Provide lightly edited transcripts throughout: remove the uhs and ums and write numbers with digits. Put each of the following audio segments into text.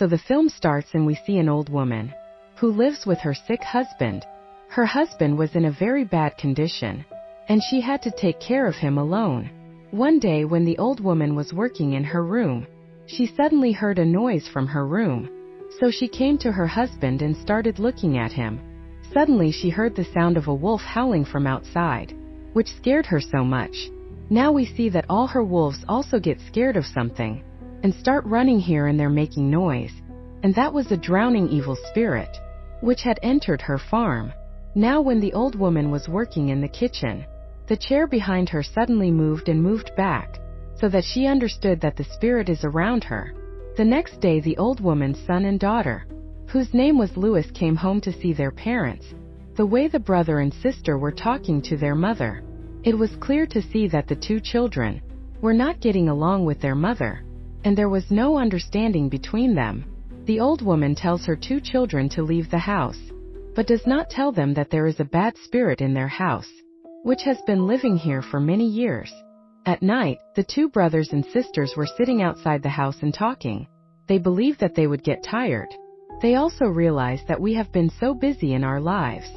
So the film starts and we see an old woman who lives with her sick husband. Her husband was in a very bad condition, and she had to take care of him alone. One day when the old woman was working in her room, she suddenly heard a noise from her room. So she came to her husband and started looking at him. Suddenly she heard the sound of a wolf howling from outside, which scared her so much. Now we see that all her wolves also get scared of something and start running here, and they're making noise. And that was a drowning evil spirit, which had entered her farm. Now when the old woman was working in the kitchen, the chair behind her suddenly moved and moved back, so that she understood that the spirit is around her. The next day the old woman's son and daughter, whose name was Louis, came home to see their parents. The way the brother and sister were talking to their mother, it was clear to see that the two children were not getting along with their mother, and there was no understanding between them. The old woman tells her two children to leave the house, but does not tell them that there is a bad spirit in their house, which has been living here for many years. At night, the two brothers and sisters were sitting outside the house and talking. They believed that they would get tired. They also realized that we have been so busy in our lives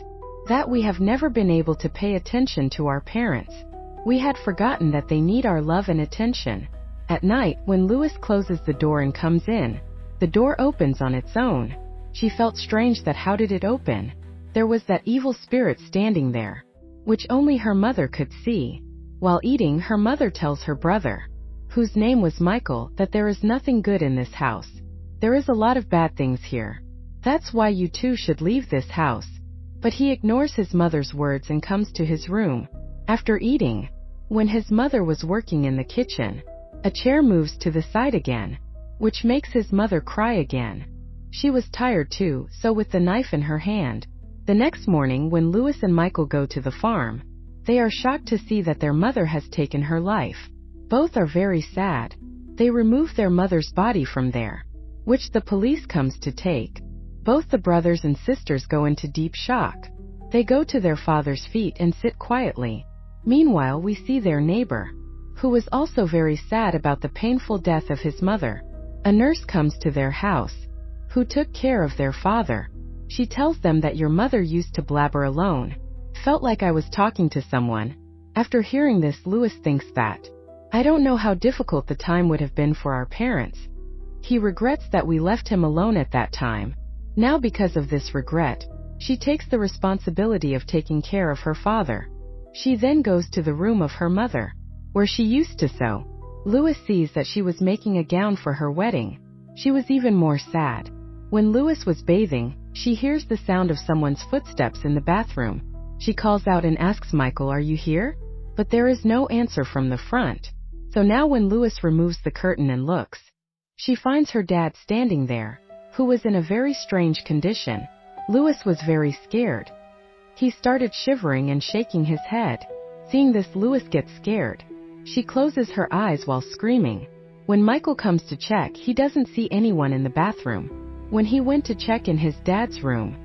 that we have never been able to pay attention to our parents. We had forgotten that they need our love and attention. At night, when Louis closes the door and comes in, the door opens on its own. She felt strange that how did it open? There was that evil spirit standing there, which only her mother could see. While eating, her mother tells her brother, whose name was Michael, that there is nothing good in this house. There is a lot of bad things here. That's why you two should leave this house. But he ignores his mother's words and comes to his room. After eating, when his mother was working in the kitchen, a chair moves to the side again, which makes his mother cry again. She was tired too, so with the knife in her hand. The next morning when Louis and Michael go to the farm, they are shocked to see that their mother has taken her life. Both are very sad. They remove their mother's body from there, which the police comes to take. Both the brothers and sisters go into deep shock. They go to their father's feet and sit quietly. Meanwhile, we see their neighbor, who was also very sad about the painful death of his mother. A nurse comes to their house, who took care of their father. She tells them that your mother used to blabber alone. Felt like I was talking to someone. After hearing this, Louis thinks that, I don't know how difficult the time would have been for our parents. He regrets that we left him alone at that time. Now because of this regret, she takes the responsibility of taking care of her father. She then goes to the room of her mother, where she used to sew. Louis sees that she was making a gown for her wedding. She was even more sad. When Louis was bathing, she hears the sound of someone's footsteps in the bathroom. She calls out and asks Michael, "Are you here?" But there is no answer from the front. So now when Louis removes the curtain and looks, she finds her dad standing there, who was in a very strange condition. Louis was very scared. He started shivering and shaking his head. Seeing this, Louis gets scared. She closes her eyes while screaming. When Michael comes to check, he doesn't see anyone in the bathroom. When he went to check in his dad's room,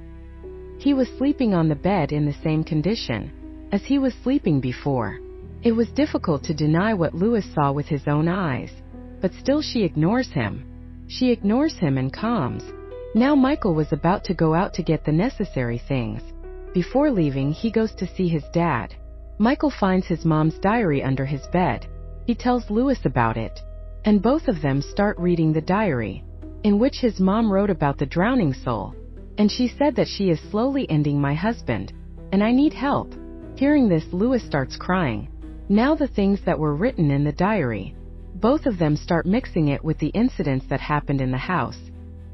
he was sleeping on the bed in the same condition as he was sleeping before. It was difficult to deny what Louis saw with his own eyes, but still she ignores him. She ignores him and calms. Now Michael was about to go out to get the necessary things. Before leaving, he goes to see his dad. Michael finds his mom's diary under his bed. He tells Louis about it, and both of them start reading the diary, in which his mom wrote about the drowning soul, and she said that she is slowly ending my husband, and I need help. Hearing this, Louis starts crying. Now the things that were written in the diary, both of them start mixing it with the incidents that happened in the house,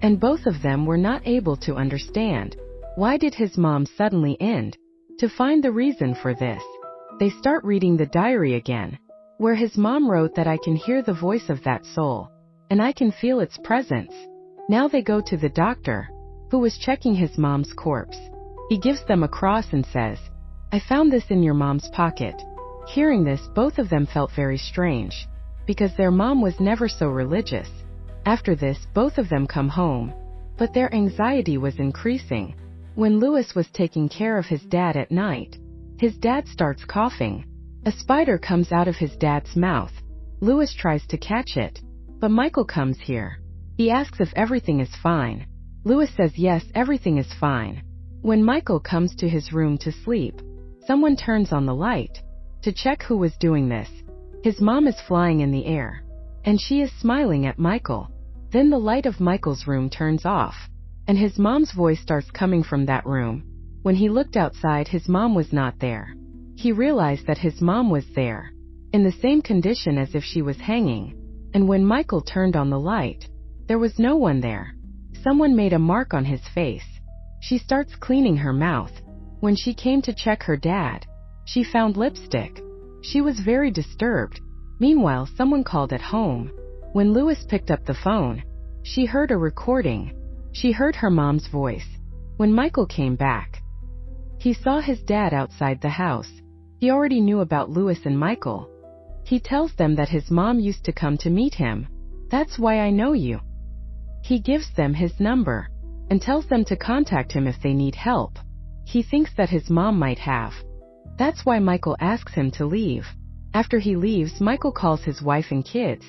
and both of them were not able to understand. Why did his mom suddenly end? To find the reason for this, they start reading the diary again, where his mom wrote that I can hear the voice of that soul, and I can feel its presence. Now they go to the doctor, who was checking his mom's corpse. He gives them a cross and says, "I found this in your mom's pocket." Hearing this, both of them felt very strange, because their mom was never so religious. After this, both of them come home, but their anxiety was increasing. When Louis was taking care of his dad at night, his dad starts coughing. A spider comes out of his dad's mouth. Louis tries to catch it, but Michael comes here. He asks if everything is fine. Louis says yes, everything is fine. When Michael comes to his room to sleep, someone turns on the light to check who was doing this. His mom is flying in the air, and she is smiling at Michael. Then the light of Michael's room turns off, and his mom's voice starts coming from that room. When he looked outside, his mom was not there. He realized that his mom was there, in the same condition as if she was hanging. And when Michael turned on the light, there was no one there. Someone made a mark on his face. She starts cleaning her mouth. When she came to check her dad, she found lipstick. She was very disturbed. Meanwhile, someone called at home. When Louis picked up the phone, she heard a recording. She heard her mom's voice. When Michael came back, he saw his dad outside the house. He already knew about Louis and Michael. He tells them that his mom used to come to meet him. That's why I know you. He gives them his number and tells them to contact him if they need help. He thinks that his mom might have. That's why Michael asks him to leave. After he leaves, Michael calls his wife and kids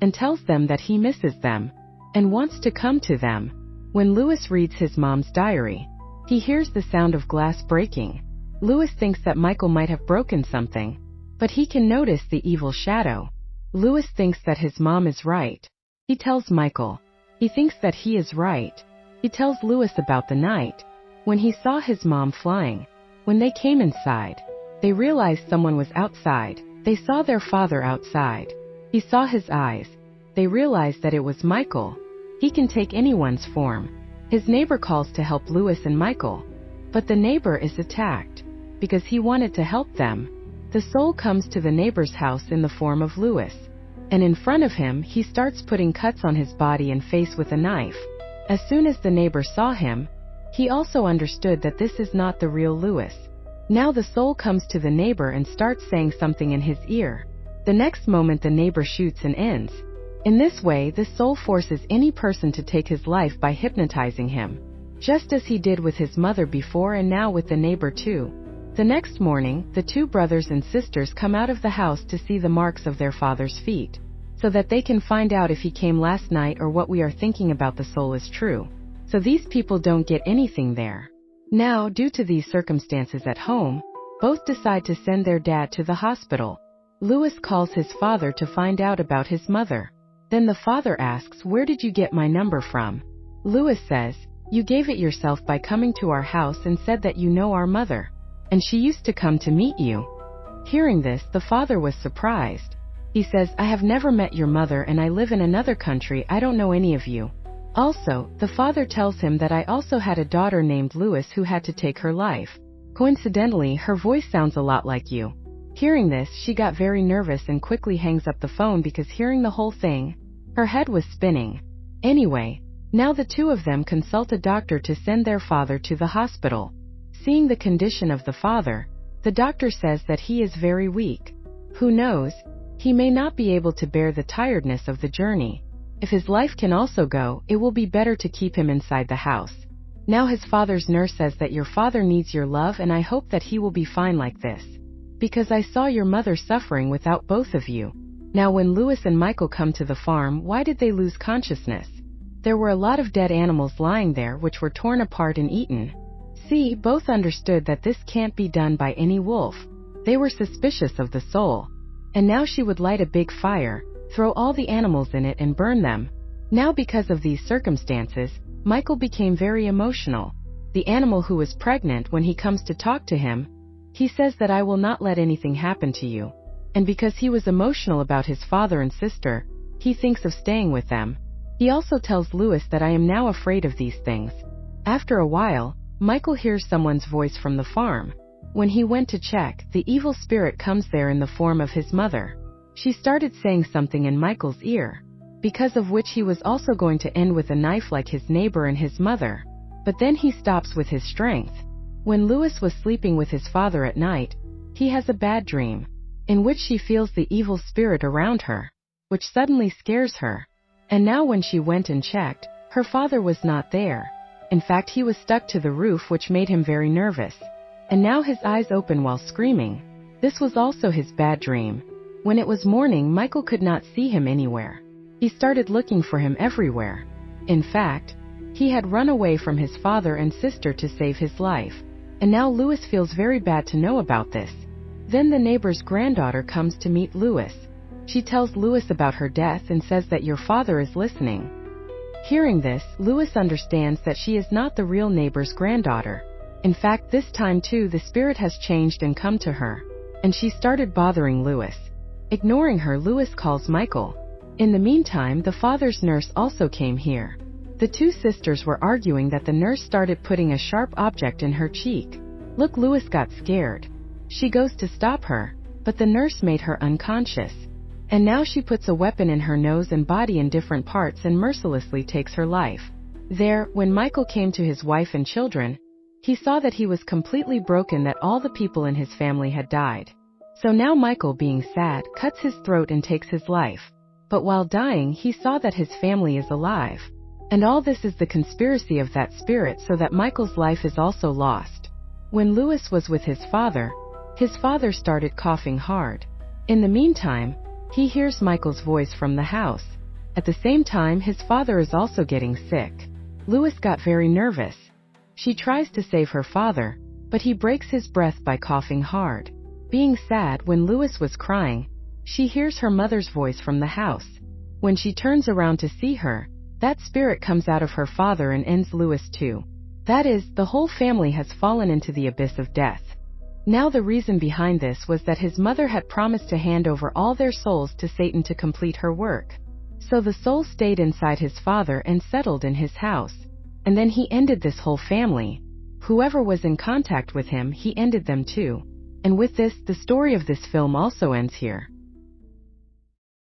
and tells them that he misses them and wants to come to them. When Louis reads his mom's diary, he hears the sound of glass breaking. Louis thinks that Michael might have broken something, but he can notice the evil shadow. Louis thinks that his mom is right. He tells Michael. He thinks that he is right. He tells Louis about the night when he saw his mom flying. When they came inside, they realized someone was outside. They saw their father outside. He saw his eyes. They realized that it was Michael. He can take anyone's form. His neighbor calls to help Louis and Michael, but the neighbor is attacked because he wanted to help them. The soul comes to the neighbor's house in the form of Louis, and in front of him he starts putting cuts on his body and face with a knife. As soon as the neighbor saw him, he also understood that this is not the real Louis. Now the soul comes to the neighbor and starts saying something in his ear. The next moment the neighbor shoots and ends. In this way, the soul forces any person to take his life by hypnotizing him, just as he did with his mother before and now with the neighbor too. The next morning, the two brothers and sisters come out of the house to see the marks of their father's feet, so that they can find out if he came last night or what we are thinking about the soul is true. So these people don't get anything there. Now, due to these circumstances at home, both decide to send their dad to the hospital. Louis calls his father to find out about his mother. Then the father asks, "Where did you get my number from?" Louis says, "You gave it yourself by coming to our house and said that you know our mother, and she used to come to meet you." Hearing this, the father was surprised. He says, "I have never met your mother and I live in another country. I don't know any of you." Also, the father tells him that I also had a daughter named Louis who had to take her life. Coincidentally, her voice sounds a lot like you. Hearing this, she got very nervous and quickly hangs up the phone because hearing the whole thing, her head was spinning. Anyway, now the two of them consult a doctor to send their father to the hospital. Seeing the condition of the father, the doctor says that he is very weak. Who knows, he may not be able to bear the tiredness of the journey. If his life can also go, it will be better to keep him inside the house. Now his father's nurse says that your father needs your love and I hope that he will be fine like this, because I saw your mother suffering without both of you. Now when Louis and Michael come to the farm, why did they lose consciousness? There were a lot of dead animals lying there which were torn apart and eaten. See, both understood that this can't be done by any wolf. They were suspicious of the soul. And now she would light a big fire, throw all the animals in it and burn them. Now because of these circumstances, Michael became very emotional. The animal who was pregnant, when he comes to talk to him, he says that I will not let anything happen to you. And because he was emotional about his father and sister, he thinks of staying with them. He also tells Louis that I am now afraid of these things. After a while, Michael hears someone's voice from the farm. When he went to check, the evil spirit comes there in the form of his mother. She started saying something in Michael's ear, because of which he was also going to end with a knife like his neighbor and his mother. But then he stops with his strength. When Louis was sleeping with his father at night, he has a bad dream, in which she feels the evil spirit around her, which suddenly scares her. And now when she went and checked, her father was not there. In fact, he was stuck to the roof, which made him very nervous. And now his eyes open while screaming. This was also his bad dream. When it was morning, Michael could not see him anywhere. He started looking for him everywhere. In fact, he had run away from his father and sister to save his life. And now Louis feels very bad to know about this. Then the neighbor's granddaughter comes to meet Louis. She tells Louis about her death and says that your father is listening. Hearing this, Louis understands that she is not the real neighbor's granddaughter. In fact, this time too, the spirit has changed and come to her. And she started bothering Louis. Ignoring her, Louis calls Michael. In the meantime, the father's nurse also came here. The two sisters were arguing that the nurse started putting a sharp object in her cheek. Look, Louis got scared. She goes to stop her, but the nurse made her unconscious. And now she puts a weapon in her nose and body in different parts and mercilessly takes her life. There, when Michael came to his wife and children, he saw that he was completely broken, that all the people in his family had died. So now Michael, being sad, cuts his throat and takes his life. But while dying, he saw that his family is alive. And all this is the conspiracy of that spirit, so that Michael's life is also lost. When Louis was with his father started coughing hard. In the meantime, he hears Michael's voice from the house. At the same time, his father is also getting sick. Louis got very nervous. She tries to save her father, but he breaks his breath by coughing hard. Being sad, when Louis was crying, she hears her mother's voice from the house. When she turns around to see her, that spirit comes out of her father and ends Louis too. That is, the whole family has fallen into the abyss of death. Now the reason behind this was that his mother had promised to hand over all their souls to Satan to complete her work. So the soul stayed inside his father and settled in his house. And then he ended this whole family. Whoever was in contact with him, he ended them too. And with this, the story of this film also ends here.